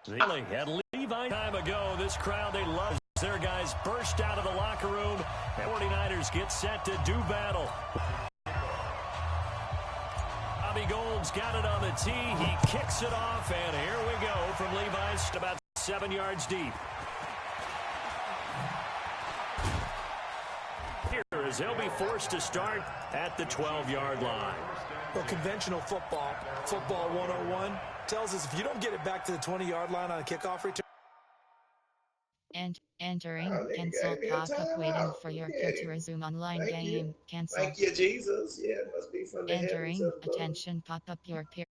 Really, at Levi time ago, this crowd, they love their guys burst out of the locker room. The 49ers get set to do battle. Bobby Gold's got it on the tee. He kicks it off, and here we go from Levi's about 7 yards deep. Here as he'll be forced to start at the 12-yard line. Well, conventional football 101, tells us if you don't get it back to the 20-yard line on a kickoff return. And entering cancel pop-up waiting for your kid to resume online game. Cancel. Thank you, Jesus. Yeah, it must be from the Entering attention pop-up your peer.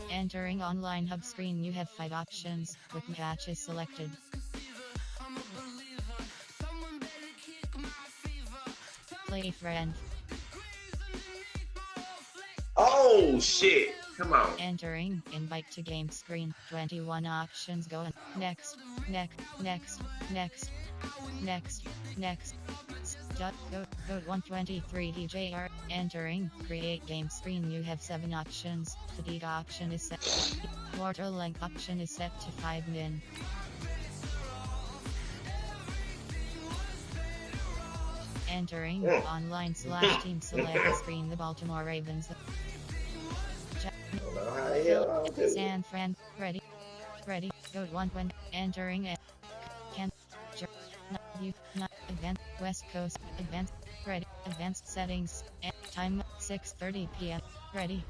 Entering online hub screen, you have 5 options with matches selected. Play friend. Oh, shit. Come on. Entering invite to game screen. 21 options going. Next. Code 123 DJR. Entering create game screen. You have 7 options. Fatigue option is set. Mortal length option is set to 5 min. Entering online / team select screen. The Baltimore Ravens. San Fran. Ready. Code 120. Entering it. Advanced West Coast. Advanced. Ready. Advanced settings. Time 6:30 p.m. Ready.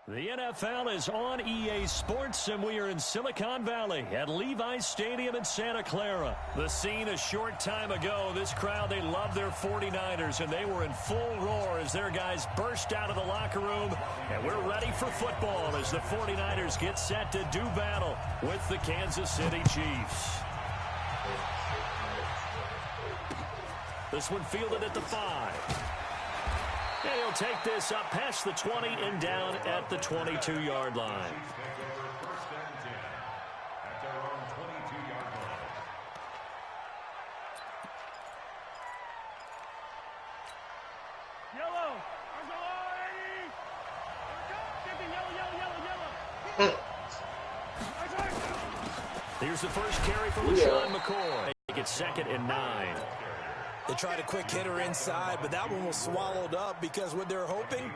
The NFL is on EA Sports, and we are in Silicon Valley at Levi's Stadium in Santa Clara. The scene a short time ago. This crowd, they love their 49ers, and they were in full roar as their guys burst out of the locker room. And we're ready for football as the 49ers get set to do battle with the Kansas City Chiefs. This one fielded at the 5. And he'll take this up past the 20 and down at the 22-yard line. Here's the first carry from LaShawn McCoy. They get 2nd and 9. They tried a quick hitter inside, but that one was swallowed up because what they're hoping,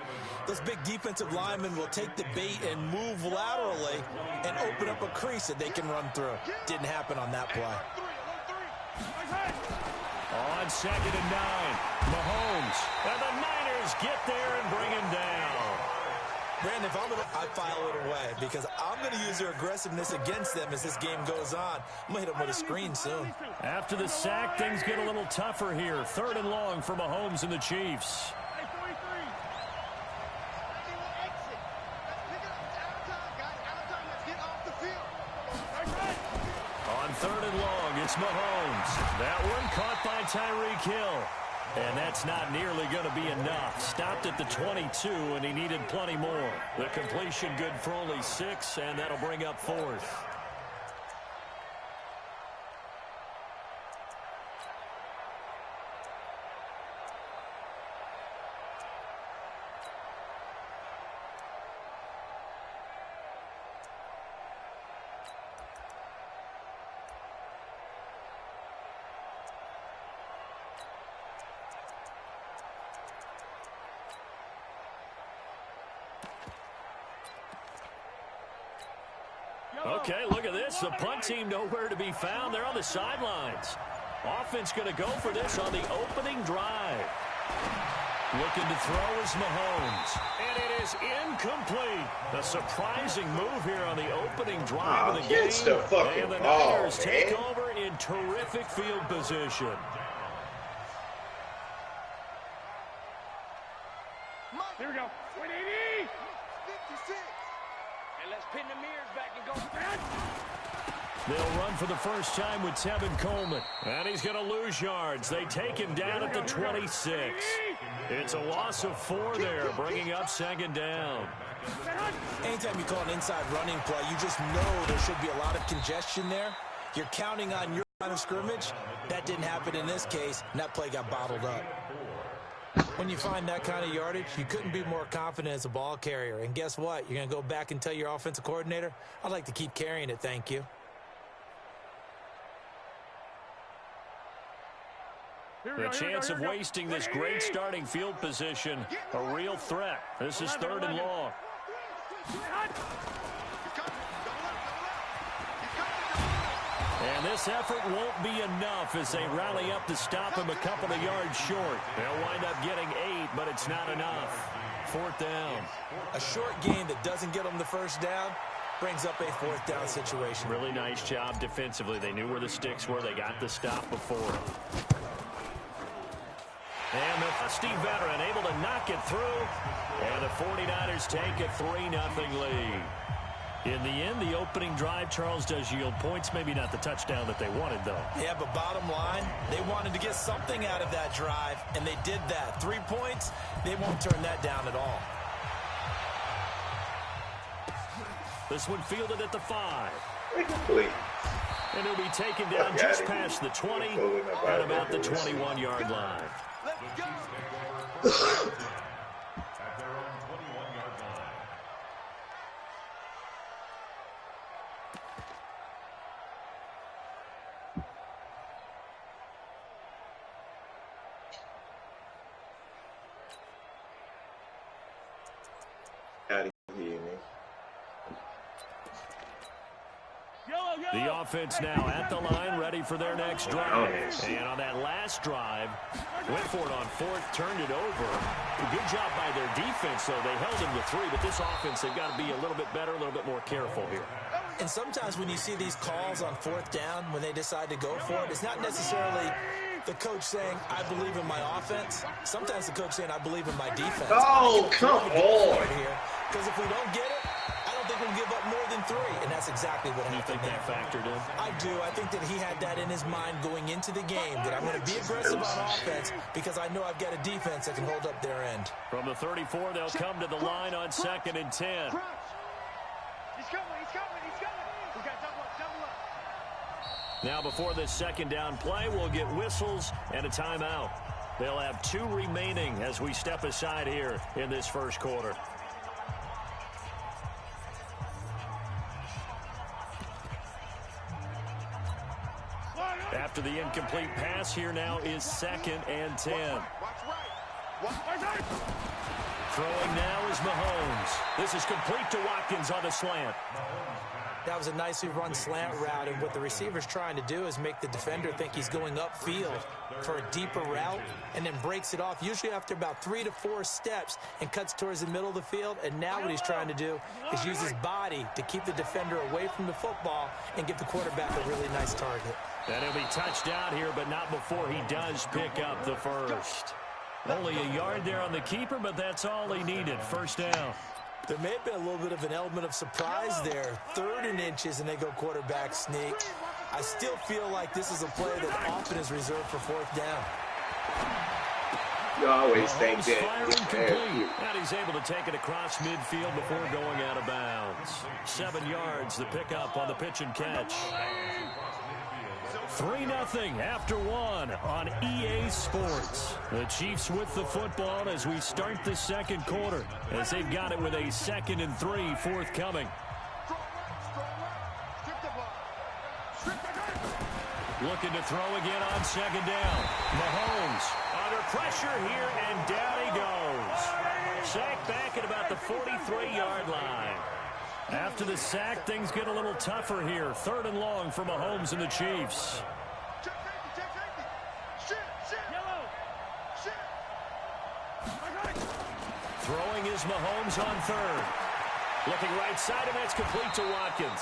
those big defensive linemen will take the bait and move laterally and open up a crease that they can run through. Didn't happen on that play. On 2nd and 9, Mahomes. And the Niners get there and bring him down. Brandon, if I file it away because I'm going to use their aggressiveness against them as this game goes on. I'm going to hit them with a screen soon. After the sack, things get a little tougher here. 3rd and long for Mahomes and the Chiefs. On 3rd and long, it's Mahomes. That one caught by Tyreek Hill. And that's not nearly going to be enough. Stopped at the 22, and he needed plenty more. The completion good for only 6, and that'll bring up 4th. Okay, look at this. The punt team nowhere to be found. They're on the sidelines. Offense going to go for this on the opening drive. Looking to throw is Mahomes. And it is incomplete. A surprising move here on the opening drive of the game. The fucking and the ball, Niners take over in terrific field position. Here we go. 180. 56. And let's pin the mirrors back and go. They'll run for the first time with Tevin Coleman. And he's going to lose yards. They take him down at the 26. It's a loss of 4 there, bringing up second down. Anytime you call an inside running play, you just know there should be a lot of congestion there. You're counting on your line of scrimmage. That didn't happen in this case, and that play got bottled up. When you find that kind of yardage, you couldn't be more confident as a ball carrier. And guess what? You're going to go back and tell your offensive coordinator, I'd like to keep carrying it, thank you. The chance of wasting this great starting field position, a real threat. This is 3rd and long. And this effort won't be enough as they rally up to stop him a couple of yards short. They'll wind up getting 8, but it's not enough. 4th down. A short game that doesn't get them the first down brings up a 4th down situation. Really nice job defensively. They knew where the sticks were. They got the stop before. And the trusty veteran able to knock it through. And the 49ers take a 3-0 lead. In the end, the opening drive, Charles, does yield points. Maybe not the touchdown that they wanted, though. Yeah, but bottom line, they wanted to get something out of that drive, and they did that. 3 points, they won't turn that down at all. This one fielded at the 5. Incomplete. And he'll be taken down just past the 20 at about the 21-yard line. Let's go. At their own 21-yard line. Out of here, man. The offense now at the line, ready for their next drive. And on that last drive, went for it on 4th, turned it over. A good job by their defense, though. They held him to 3, but this offense, they've got to be a little bit better, a little bit more careful here. And sometimes when you see these calls on 4th down, when they decide to go for it, it's not necessarily the coach saying, I believe in my offense. Sometimes the coach saying, I believe in my defense. Oh, come on. Because if we don't get it, I don't think we'll give up more than 3. And that's exactly what happened. You think that factored in? I do. I think that he had that in his mind going into the game, that I'm going to be aggressive on offense because I know I've got a defense that can hold up their end. From the 34, they'll come to the line on 2nd and 10. He's coming, he's coming, he's coming. We got double up. Now before this 2nd down play, we'll get whistles and a timeout. They'll have 2 remaining as we step aside here in this first quarter. After the incomplete pass, here now is 2nd and 10. Throwing now is Mahomes. This is complete to Watkins on the slant. That was a nicely run slant route, and what the receiver's trying to do is make the defender think he's going upfield for a deeper route and then breaks it off, usually after about 3 to 4 steps, and cuts towards the middle of the field. And now what he's trying to do is use his body to keep the defender away from the football and give the quarterback a really nice target. And he'll be touched down here, but not before he does pick up the first. Only a yard there on the keeper, but that's all he needed. First down. There may have been a little bit of an element of surprise there. 3rd and inches, and they go quarterback sneak. I still feel like this is a play that often is reserved for 4th down. You always think that. Firing complete. And he's able to take it across midfield before going out of bounds. 7 yards, the pickup on the pitch and catch. 3-0 after 1 on EA Sports. The Chiefs with the football as we start the 2nd quarter, as they've got it with a 2nd and 3 forthcoming. Looking to throw again on 2nd down. Mahomes under pressure here, and down he goes. Sacked back at about the 43-yard line. After the sack, things get a little tougher here. 3rd and long for Mahomes and the Chiefs. Throwing is Mahomes on third. Looking right side, and that's complete to Watkins.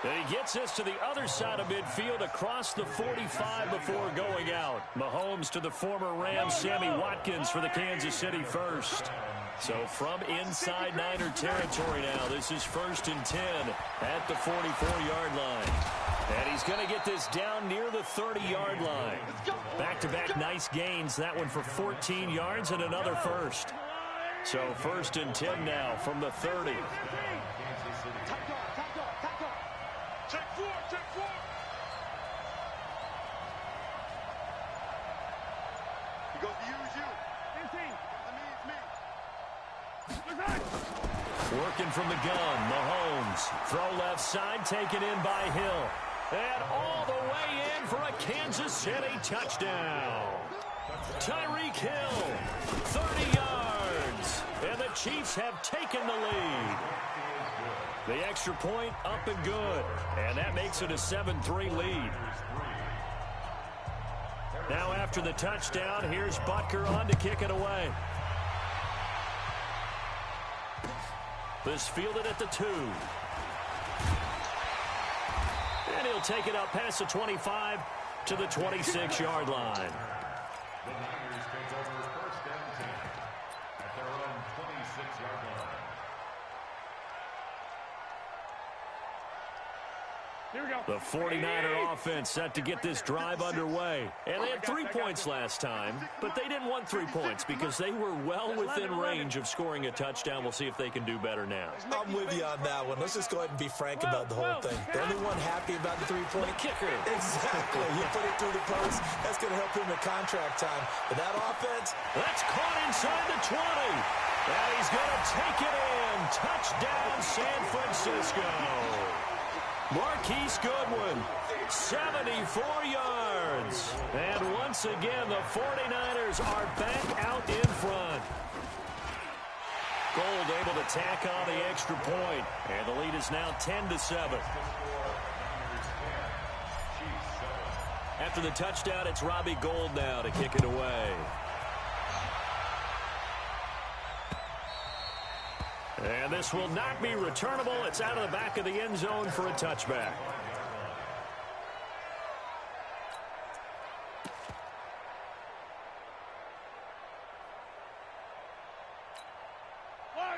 And he gets this to the other side of midfield across the 45 before going out. Mahomes to the former Rams, Sammy Watkins for the Kansas City first. So from inside Niner territory now, this is 1st and 10 at the 44-yard line. And he's going to get this down near the 30-yard line. Back-to-back nice gains, that one for 14 yards and another first. So 1st and 10 now from the 30. Working from the gun, Mahomes. Throw left side, taken in by Hill. And all the way in for a Kansas City touchdown. Tyreek Hill, 30 yards. And the Chiefs have taken the lead. The extra point up and good. And that makes it a 7-3 lead. Now after the touchdown, here's Butker on to kick it away. This fielded at the 2. And he'll take it up past the 25 to the 26-yard line. The Niners take over 1st and 10 at their own 26-yard line. Here we go. The 49er offense set to get this drive underway. And they had 3 points last time, but they didn't want 3 points because they were well within range of scoring a touchdown. We'll see if they can do better now. I'm with you on that one. Let's just go ahead and be frank about the whole thing. The only one happy about the 3-point kicker. Exactly. He put it through the post. That's going to help him in contract time. But that offense, that's caught inside the 20. And he's going to take it in. Touchdown, San Francisco. Marquise Goodwin, 74 yards. And once again, the 49ers are back out in front. Gold able to tack on the extra point. And the lead is now 10-7. After the touchdown, it's Robbie Gould now to kick it away. And this will not be returnable. It's out of the back of the end zone for a touchback.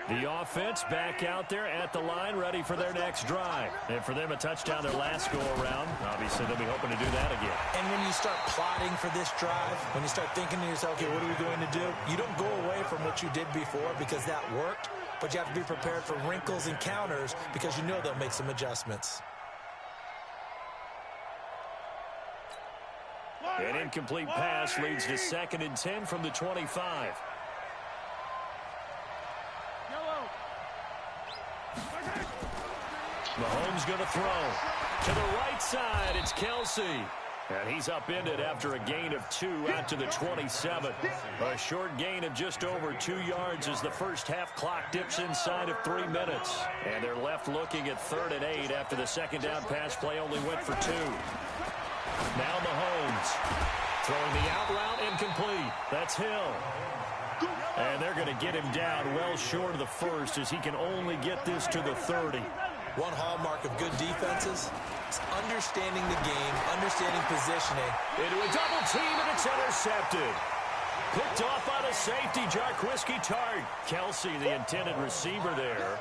The offense back out there at the line, ready for their next drive. And for them, a touchdown their last go-around. Obviously, they'll be hoping to do that again. and when you start plotting for this drive, when you start thinking to yourself, okay, what are we going to do? You don't go away from what you did before because that worked, but you have to be prepared for wrinkles and counters because you know they'll make some adjustments. An incomplete pass leads to 2nd and 10 from the 25. Mahomes going to throw. To the right side, it's Kelsey. And he's upended after a gain of 2 out to the 27. A short gain of just over 2 yards as the first half clock dips inside of 3 minutes. And they're left looking at 3rd and 8 after the second down pass play only went for 2. Now Mahomes throwing the out route incomplete. That's Hill. And they're going to get him down well short of the first as he can only get this to the 30. One hallmark of good defenses is understanding the game, understanding positioning. Into a double team, and it's intercepted. Picked off by the safety, Jarquiski Tart. Kelsey, the intended receiver there.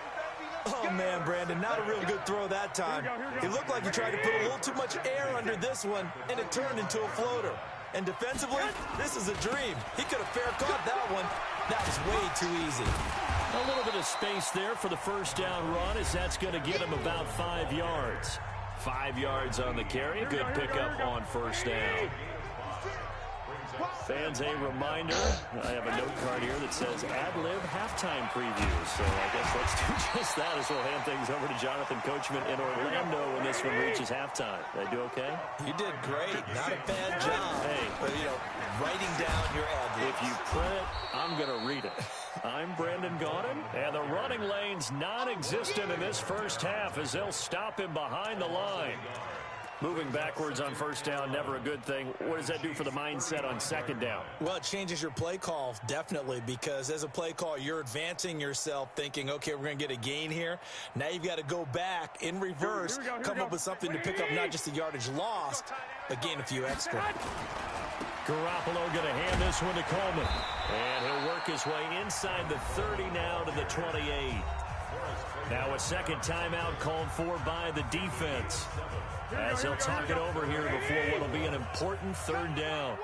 Oh, man, Brandon, not a real good throw that time. It looked like he tried to put a little too much air under this one, and it turned into a floater. And defensively, this is a dream. He could have fair caught that one. That was way too easy. A little bit of space there for the first down run as that's going to get him about 5 yards. 5 yards on the carry. Good pickup on first down. Fans, a reminder, I have a note card here that says ad-lib halftime preview. So I guess let's do just that as we'll hand things over to Jonathan Coachman in Orlando when this one reaches halftime. Did I do okay? You did great. Not a bad job. Hey. But, you know, writing down your ad-libs. If you print it, I'm going to read it. I'm Brandon Gaudin, and the running lane's non-existent in this first half as they'll stop him behind the line. Moving backwards on first down, never a good thing. What does that do for the mindset on second down? Well, it changes your play call, definitely, because as a play call, you're advancing yourself thinking, okay, we're going to get a gain here. Now you've got to go back in reverse, come up with something to pick up not just the yardage lost, but gain a few extra. Garoppolo going to hand this one to Coleman. And he'll work his way inside the 30 now to the 28. Now a second timeout called for by the defense, as he'll talk it over here before what will be an important third down.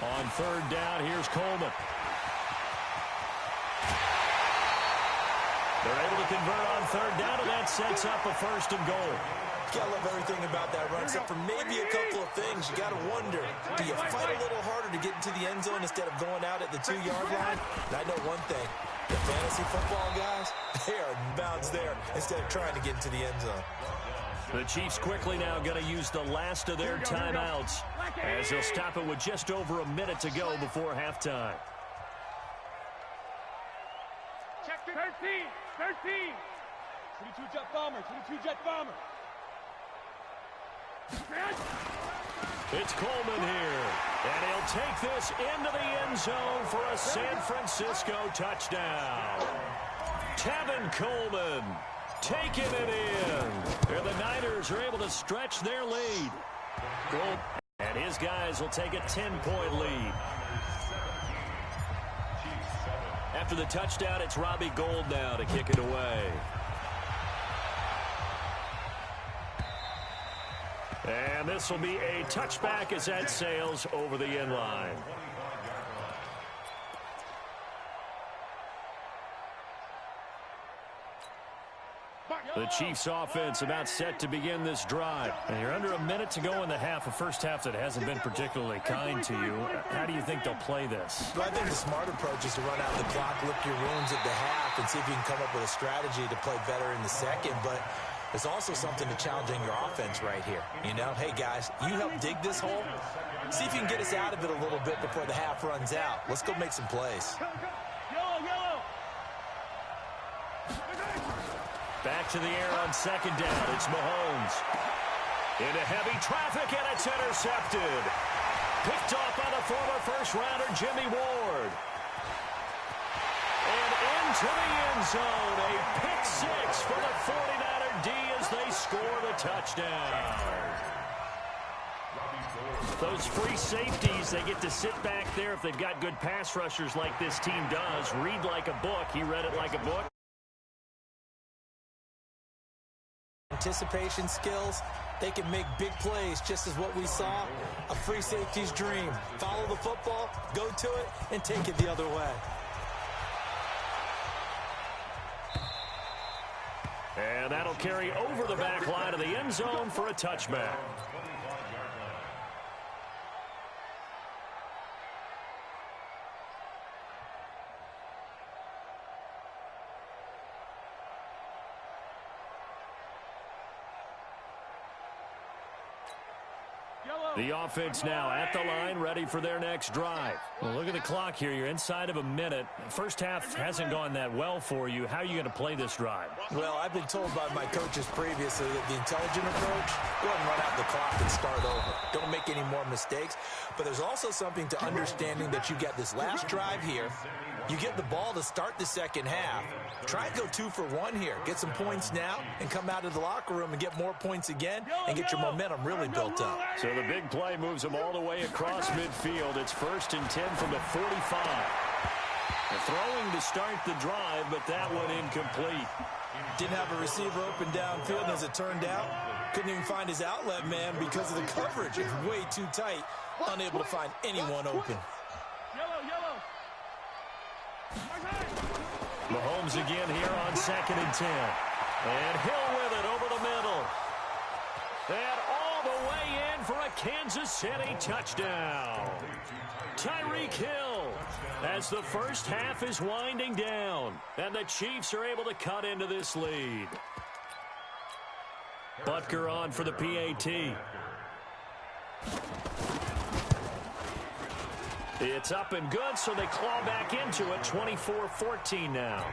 On third down, here's Coleman. They're able to convert on third down, and that sets up a first and goal. You gotta love everything about that run, except for maybe a couple of things. You gotta wonder, do you fight a little harder to get into the end zone instead of going out at the 2-yard line? And I know one thing, the fantasy football guys, they are bounds there instead of trying to get into the end zone. The Chiefs quickly now going to use the last of their timeouts, as they'll stop it with just over a minute to go before halftime. Check 13. 22 jet bomber. 22 jet bomber. It's Coleman here, and he'll take this into the end zone for a San Francisco touchdown. Tevin Coleman taking it in. And the Niners are able to stretch their lead. And his guys will take a 10-point lead. After the touchdown, it's Robbie Gould now to kick it away. And this will be a touchback as that sails over the end line. The Chiefs offense about set to begin this drive. And you're under a minute to go in the half, a first half that hasn't been particularly kind to you. How do you think they'll play this? Well, I think the smart approach is to run out the clock, lick your wounds at the half, and see if you can come up with a strategy to play better in the second. But there's also something to challenging your offense right here. You know, hey, guys, you help dig this hole. See if you can get us out of it a little bit before the half runs out. Let's go make some plays. Back to the air on second down. It's Mahomes. Into heavy traffic, and it's intercepted. Picked off by the former first-rounder Jimmy Ward. And into the end zone. A pick six for the 49er D as they score the touchdown. Those free safeties, they get to sit back there if they've got good pass rushers like this team does. Read like a book. He read it like a book. Anticipation skills, they can make big plays, just as what we saw, a free safety's dream. Follow the football, go to it, and take it the other way. And that'll carry over the back line of the end zone for a touchback. The offense now at the line, ready for their next drive. Well, look at the clock here. You're inside of a minute. First half hasn't gone that well for you. How are you going to play this drive? Well, I've been told by my coaches previously that the intelligent approach, go ahead and run out the clock and start over. Don't make any more mistakes. But there's also something to understanding that you got this last drive here. You get the ball to start the second half. Try and go 2 for 1 here. Get some points now and come out of the locker room and get more points again and get your momentum really built up. So the big play moves them all the way across midfield. It's 1st and 10 from the 45. The throwing to start the drive, but that one incomplete. Didn't have a receiver open downfield, as it turned out. Couldn't even find his outlet man because of the coverage. It's way too tight. Unable to find anyone open. Mahomes again here on 2nd and 10. And Hill with it over the middle. And all the way in for a Kansas City touchdown. Tyreek Hill as the first half is winding down. And the Chiefs are able to cut into this lead. Butker on for the PAT. It's up and good, so they claw back into it. 24-14 now.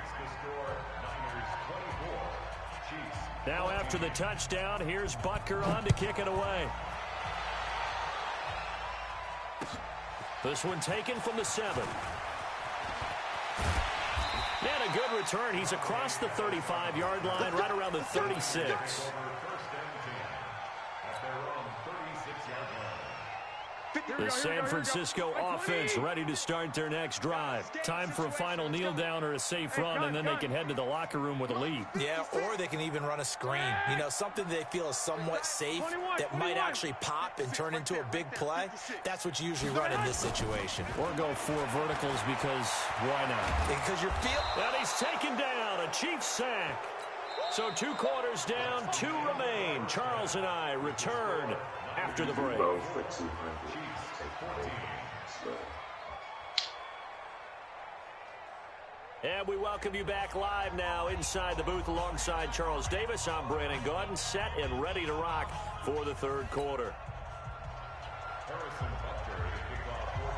Now after the touchdown, here's Butker on to kick it away. This one taken from the 7. And a good return. He's across the 35-yard line, right around the 36. The San Francisco offense ready to start their next drive. Time for a final kneel down or a safe run, and then they can head to the locker room with a lead. Yeah, or they can even run a screen. You know, something they feel is somewhat safe that might actually pop and turn into a big play. That's what you usually run in this situation. Or go 4 verticals because why not? Because you're And he's taken down. A Chiefs sack. So 2 quarters down, 2 remain. Charles and I return after the break. And we welcome you back live now inside the booth alongside Charles Davis. I'm Brandon Gaudin, set and ready to rock for the 3rd quarter.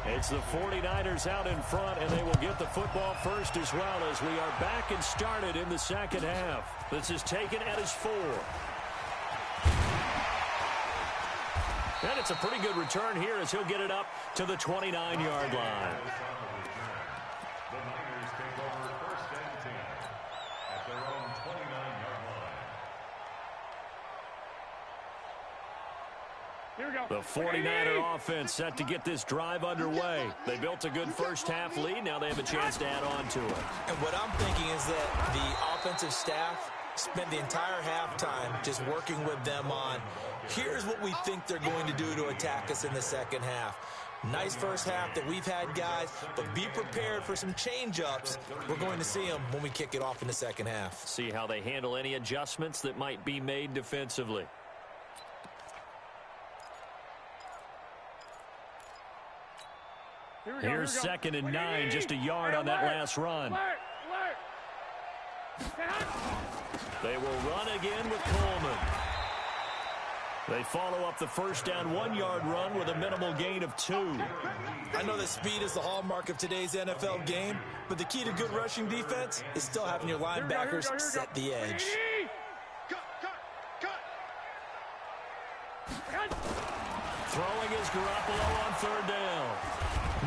It's the 49ers out in front, and they will get the football first as well as we are back and started in the 2nd half. This is taken at his 4. And it's a pretty good return here as he'll get it up to the 29-yard line. The Niners take over 1st and 10 at their own 29-yard line. Here we go. The 49er offense set to get this drive underway. They built a good first half lead. Now they have a chance to add on to it. And what I'm thinking is that the offensive staff spent the entire halftime just working with them on, here's what we think they're going to do to attack us in the 2nd half. Nice first half that we've had, guys, but be prepared for some change-ups. We're going to see them when we kick it off in the 2nd half. See how they handle any adjustments that might be made defensively. Here's 2nd and 9, just a yard on that last run. They will run again with Coleman. They follow up the first down 1-yard run with a minimal gain of 2. I know that speed is the hallmark of today's NFL game, but the key to good rushing defense is still having your linebackers set the edge. Throwing is Garoppolo on 3rd down.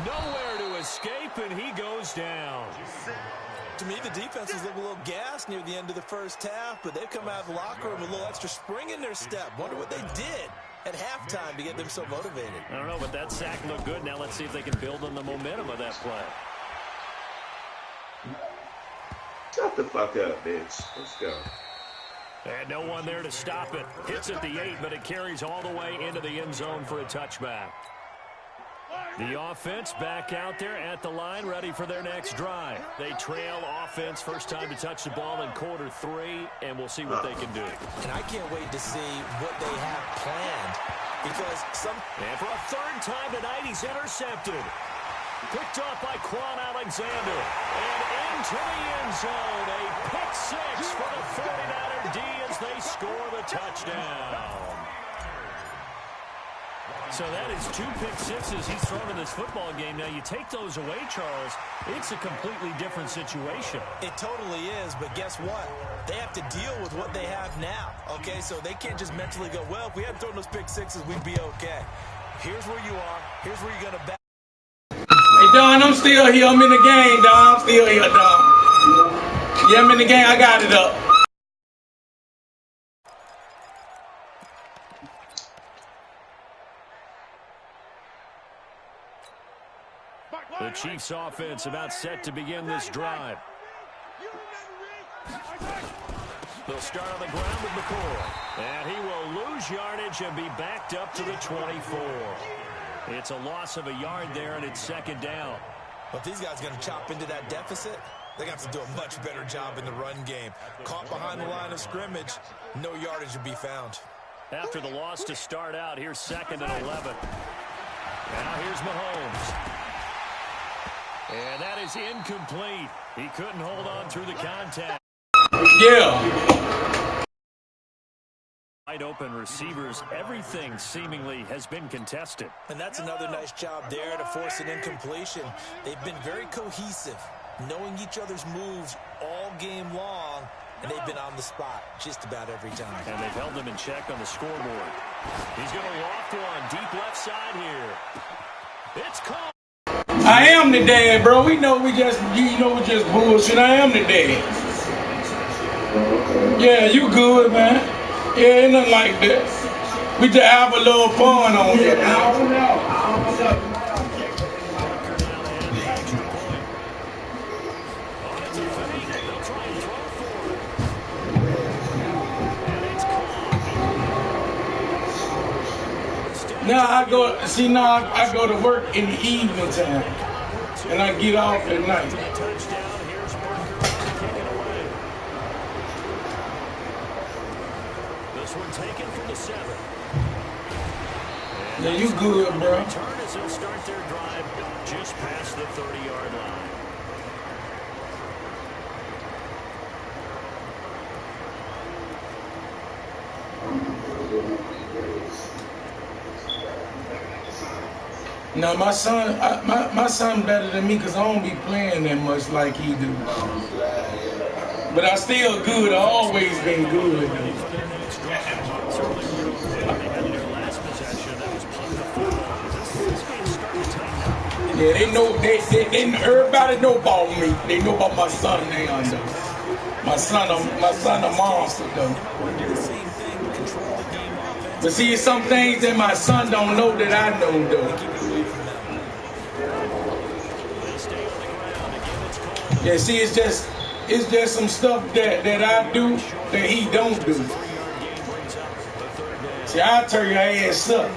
Nowhere to escape, and he goes down. To me, the defenses look a little gassed near the end of the first half, but they've come out of the locker room with a little extra spring in their step. Wonder what they did at halftime to get them so motivated. I don't know, but that sack looked good. Now let's see if they can build on the momentum of that play. Shut the fuck up, bitch. Let's go. And no one there to stop it. Hits at the 8, but it carries all the way into the end zone for a touchback. The offense back out there at the line, ready for their next drive. They trail offense, first time to touch the ball in quarter 3, and we'll see what they can do. And I can't wait to see what they have planned, because And for a 3rd time tonight, he's intercepted. Picked off by Quan Alexander. And into the end zone, a pick 6 for the 49er D as they score the touchdown. So that is 2 pick 6s he's thrown in this football game. Now, you take those away, Charles, it's a completely different situation. It totally is, but guess what? They have to deal with what they have now, okay? So they can't just mentally go, well, if we hadn't thrown those pick 6s, we'd be okay. Here's where you are. Here's where you're going to back. Hey, Don, I'm still here. I'm in the game, Don. I'm still here, Don. Yeah, I'm in the game. I got it up. The Chiefs offense about set to begin this drive. They'll start on the ground with McCoy. And he will lose yardage and be backed up to the 24. It's a loss of a yard there, and it's 2nd down. But these guys are going to chop into that deficit. They're going to have to do a much better job in the run game. Caught behind the line of scrimmage, no yardage to be found. After the loss to start out, here's 2nd and 11. Now here's Mahomes. And that is incomplete. He couldn't hold on through the contact. Yeah. Wide open receivers, everything seemingly has been contested. And that's another nice job there to force an incompletion. They've been very cohesive, knowing each other's moves all game long, and they've been on the spot just about every time. And they've held them in check on the scoreboard. He's going to loft one deep left side here. It's caught. I am the dad, bro. We know we just bullshit. I am the dad. Yeah, you good, man. Yeah, ain't nothing like that. We just have a little fun on here, man. Now I go to work in the evening time, and I get off at night. This one taken from the 7. Yeah, you good, bro. Return as they'll start their drive just past the 30-yard line. Now my son better than me because I don't be playing that much like he do. But I still good. I always been good. Yeah, they know. They everybody know about me. They know about my son now. My son a monster though. But see, some things that my son don't know that I know though. Yeah, see, it's just some stuff that I do that he don't do. See, I'll turn your ass up.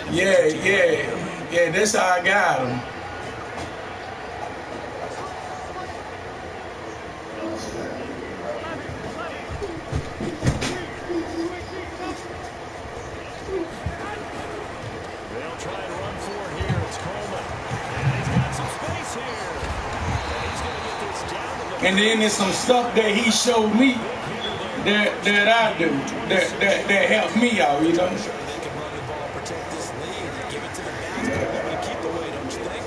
Yeah, that's how I got him. And then there's some stuff that he showed me that I do that help me out, you know.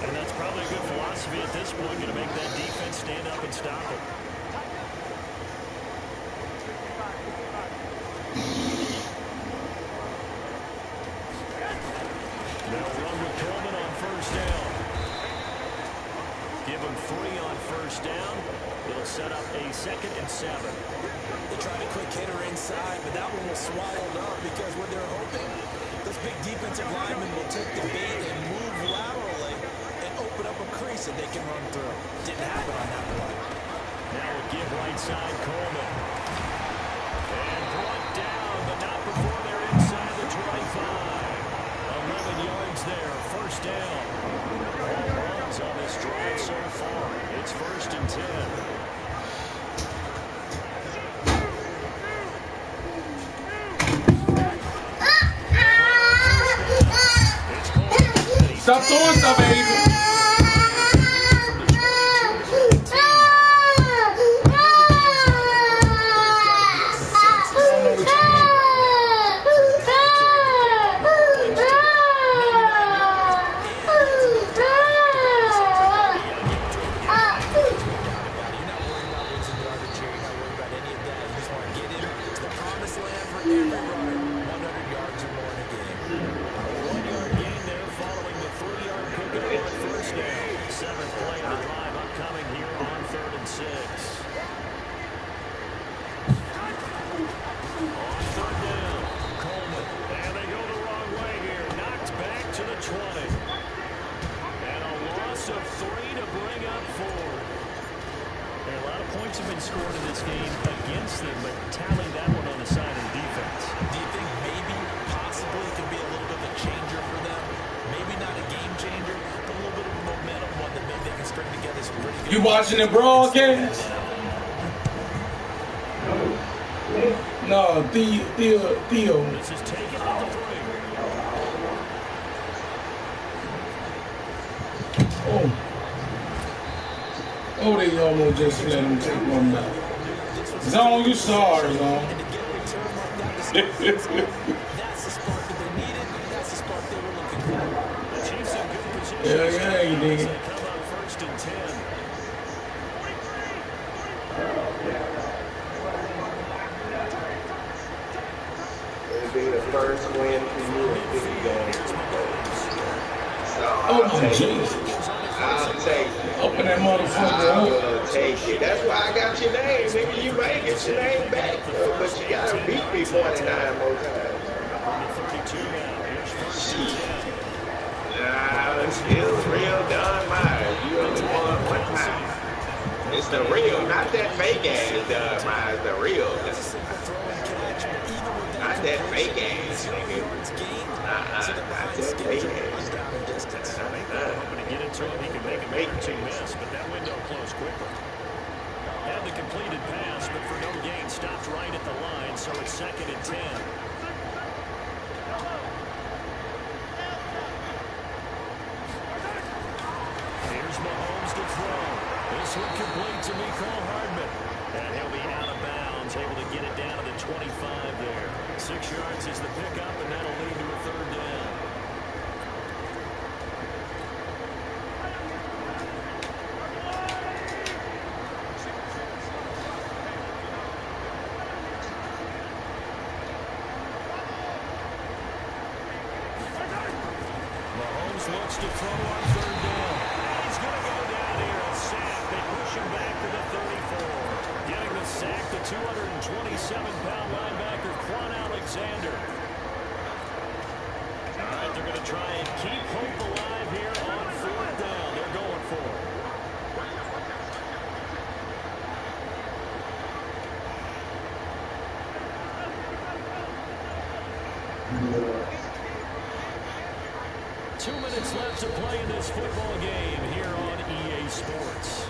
And that's probably a good philosophy at this point, going to make that defense stand up and stop it. They'll run with Coleman on first down. Give him 3 on first down. It'll set up a 2nd and 7. They tried a quick hitter inside, but that one was swallowed up because what they're hoping, this big defensive lineman will take the bait and move laterally and open up a crease that they can run through. Didn't happen on that play. Now we'll give right side Coleman. And brought down, but not before they're inside the 25. 11 yards there, first down. All runs on this drive so far. It's 1st and 10. Stop doing stuff, baby. You watching the broadcast? No, Theo. This is taken at the 3. Oh, they almost just let him take one back. Zone, you sorry, Zone. That's the spark that they needed. That's the spark they were looking for. Yeah, he did. first and 10. It'll be the first win for you in 50 games. So Oh, my Jesus. I'll take it. Open that motherfucker I up. will take it. That's why I got your name. Nigga, you might get your name back, though, but you gotta beat me 49 more times. Shit. Nah, it's still real Don Myers. You only won one time. It's the real, not that fake ass Don Myers, the real Don Myers. Not that fake ass nigga. Not that fake ass. Hoping to get into him, he can make a make or two miss, but that window closed quickly. Had the completed pass, but for no gain, stopped right at the line, so it's second and 10. Here's Mahomes to throw. This one complete to Mecole Hardman. And he'll be out of bounds, able to get it down to the 25 there. 6 yards is the pickup, and that'll lead to a third down. Mahomes looks to throw on third down. And he's going to go down here. A sack. They push him back to the 34. Getting the sack, the 227-pound linebacker, Quan Alexander. All right, they're going to try and keep hope alive here on fourth down. They're going for it. Two minutes left to play in this football game here on EA Sports.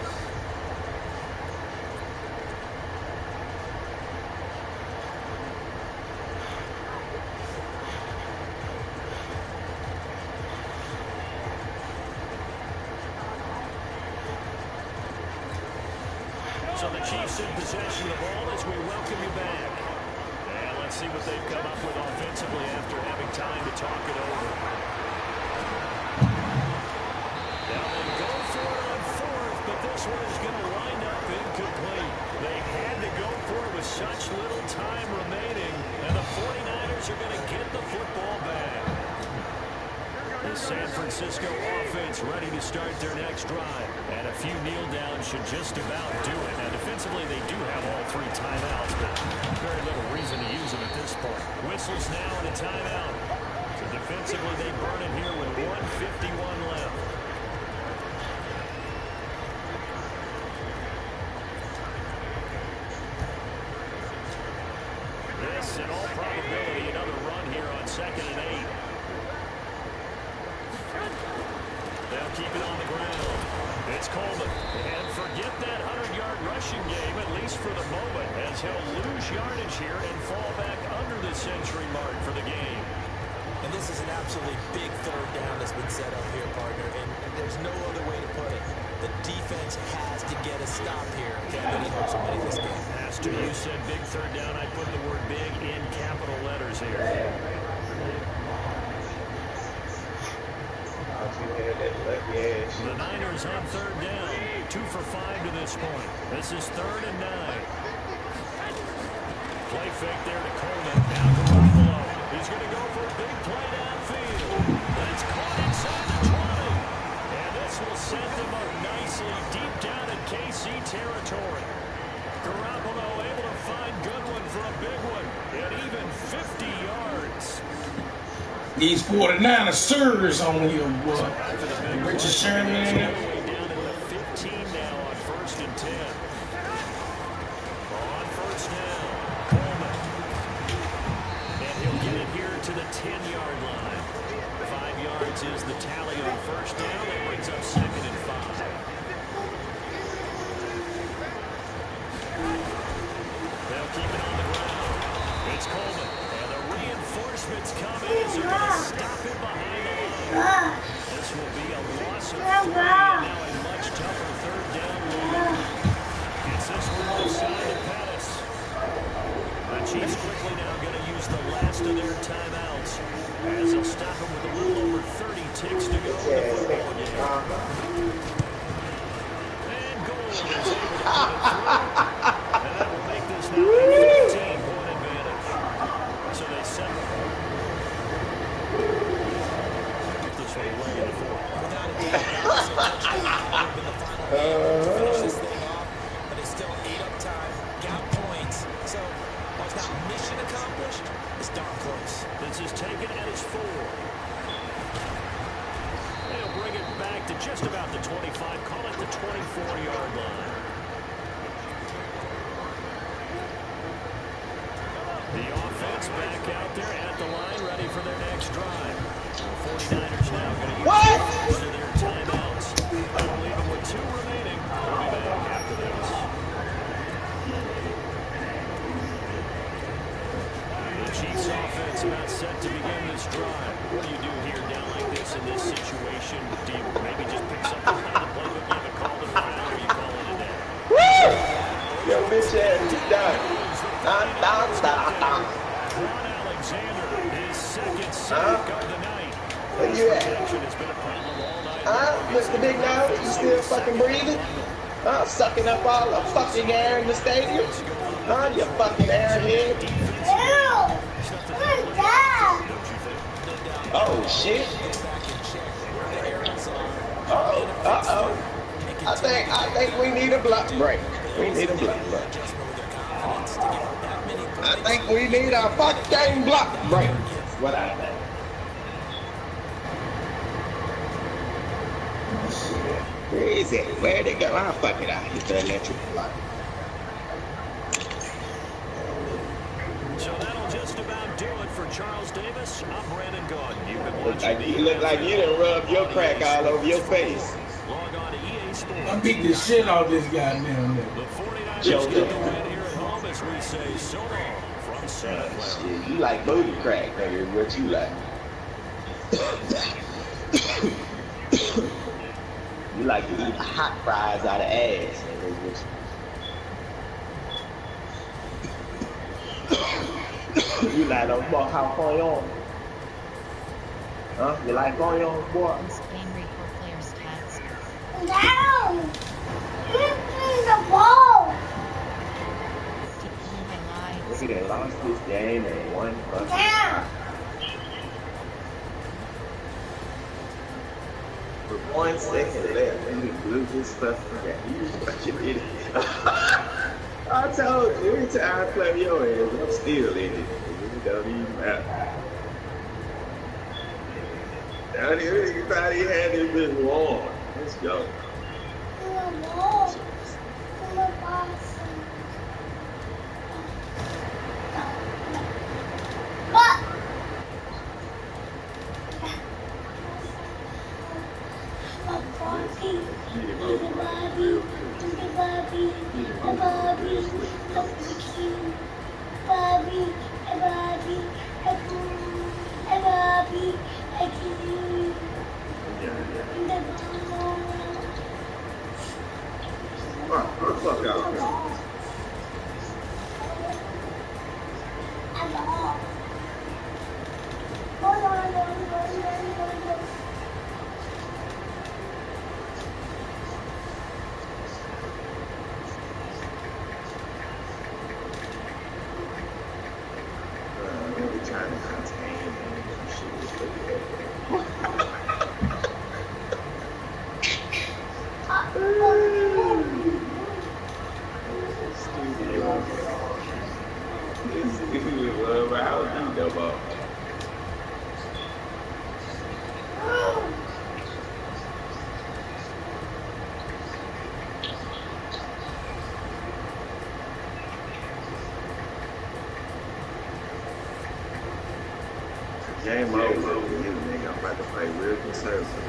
So the Chiefs in possession of the ball as we welcome you back. And let's see what they've come up with offensively after having time to talk it over. Now they go for it on fourth, but this one is going to wind up incomplete. They had to go for it with such little time remaining, and the 49ers are going to get the football back. The San Francisco offense ready to start their next drive. And a few kneel downs should just about do it. Now, defensively, they do have all three timeouts, but very little reason to use them at this point. Whistles now and a timeout. So defensively, they burn it here with 1:51 left. This, in all probability, another run here on 2nd and 8. They'll keep it on the ground. It's Coleman. And forget that 100-yard rushing game, at least for the moment, as he'll lose yardage here and fall back under the century mark for the game. And this is an absolutely big third down that's been set up here, partner, and there's no other way to put it. The defense has to get a stop here if they have any hopes of winning this game. Master, you said big third down. I put the word big in capital letters here. The Niners on third down. 2 for 5 to this point. This is 3rd and 9. Play fake there to Coleman. Now to Buffalo. He's going to go for a big play downfield. That's caught inside the 20. And this will set them up nicely deep down in KC territory. Garoppolo able to find Goodwin for a big one. And even 50 yards. These 49ers sirs on here, boy. Richard Sherman in there. Down to the 15 now on 1st and 10. On first down, Coleman. And he'll get it here to the 10-yard line. 5 yards is the tally on first down. That brings up 2nd and 5. They'll keep it on the ground. It's Coleman. And the reinforcements come in as they're going to stop him behind the line. This will be a loss of 3 and now a much tougher third down lead. Gets this one inside to Pettis. The Chiefs quickly now going to use the last of their timeouts as they'll stop him with a little over 30 ticks to go in the football game. just about the 25, call it the 24-yard line. The offense back out there at the line, ready for their next drive. The 49ers now going to use the of their timeouts. That'll leave them with 2 remaining. We'll be back after this. The Chiefs offense about set to begin this drive. What do you do here down like this in this situation? Do you maybe just pick something out of the playbook you haven't called in a while, or you call it a day? Woo! Yo, bitch ass is done. Ron Alexander, his second sack of the night. Where you at? Has been a problem all night. Mr. Big Nose, you still fucking breathing? Sucking up all the fucking air in the stadium? You fucking airhead? Oh, shit. I think we need a block break. We need a block break. I think we need a fucking block break. That's what I think. Where is it? Where'd it go? I'll fuck it out. Hit the electric block. So that'll just about do it for Charles Davis. I'm Brandon Gordon. You've been watching. You look like you done rubbed your crack all over your face. Log on to EA Sports. I beat the shit out of this goddamn nigga. The 49ers get the win here at home as we say so long from Santa Clara. You like booty crack, nigga. What you like? You like to eat hot fries out of ass, nigga. You like those boy how foyon? Huh? You like foyon, boy? Game report players stats. Down! Give me the ball! Look at they lost this game and one fucking. Down! With 1 second left, and you blew this fucking game. You fucking idiot. I told you, every time I play your ass, I'm still in it. It don't even matter. Everybody had this been warm. Let's go. The ball! The ball! But! Fuck out, man. Trying to contain how do you know about? Game over, nigga. I'm about to play real conservative.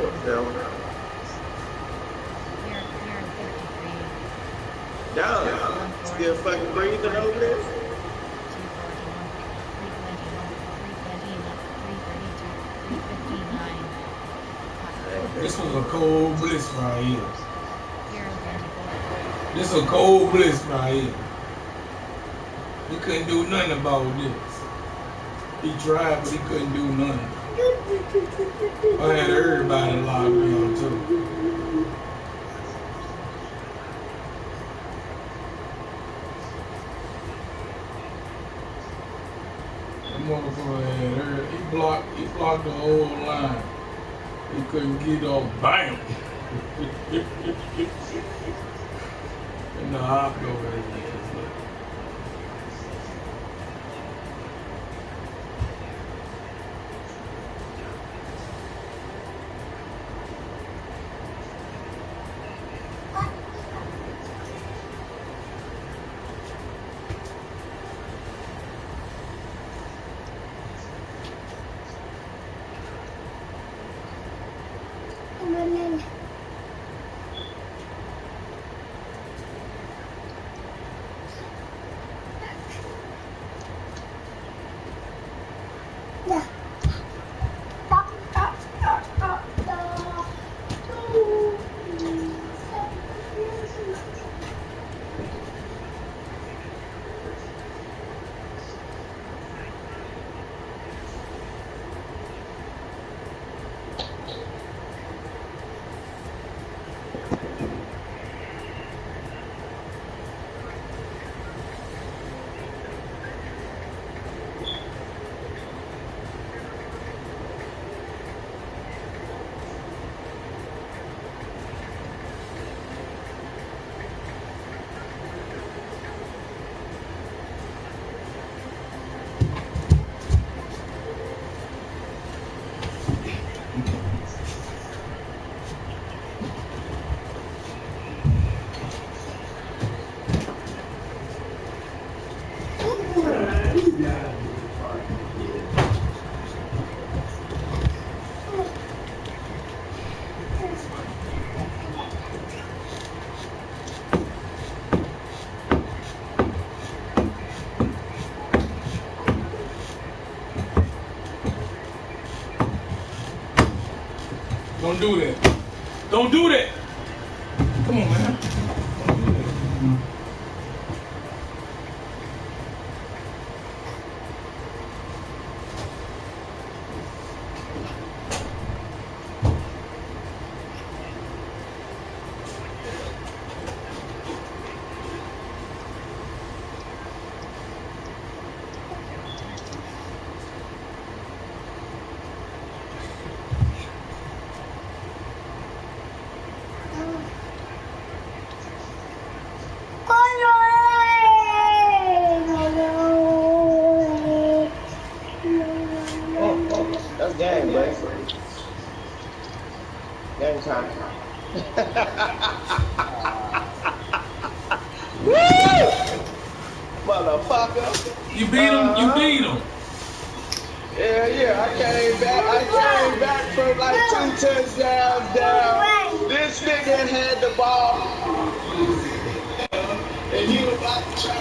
Hell no. Dog, still fucking breathing over there? This was a cold bliss right here. This is a cold bliss right here. He couldn't do nothing about this. He tried, but he couldn't do nothing. I had everybody locked down too. That motherfucker had her. He blocked the whole line. He couldn't get off. Bam! And the hop over there. Don't do that. Don't do that. Come on, man. Don't do that. That's game, buddy. Game time. Woo! Motherfucker. You beat him? You beat him. Yeah, I came back from like 2 touchdowns down. This nigga had the ball. And he was about to try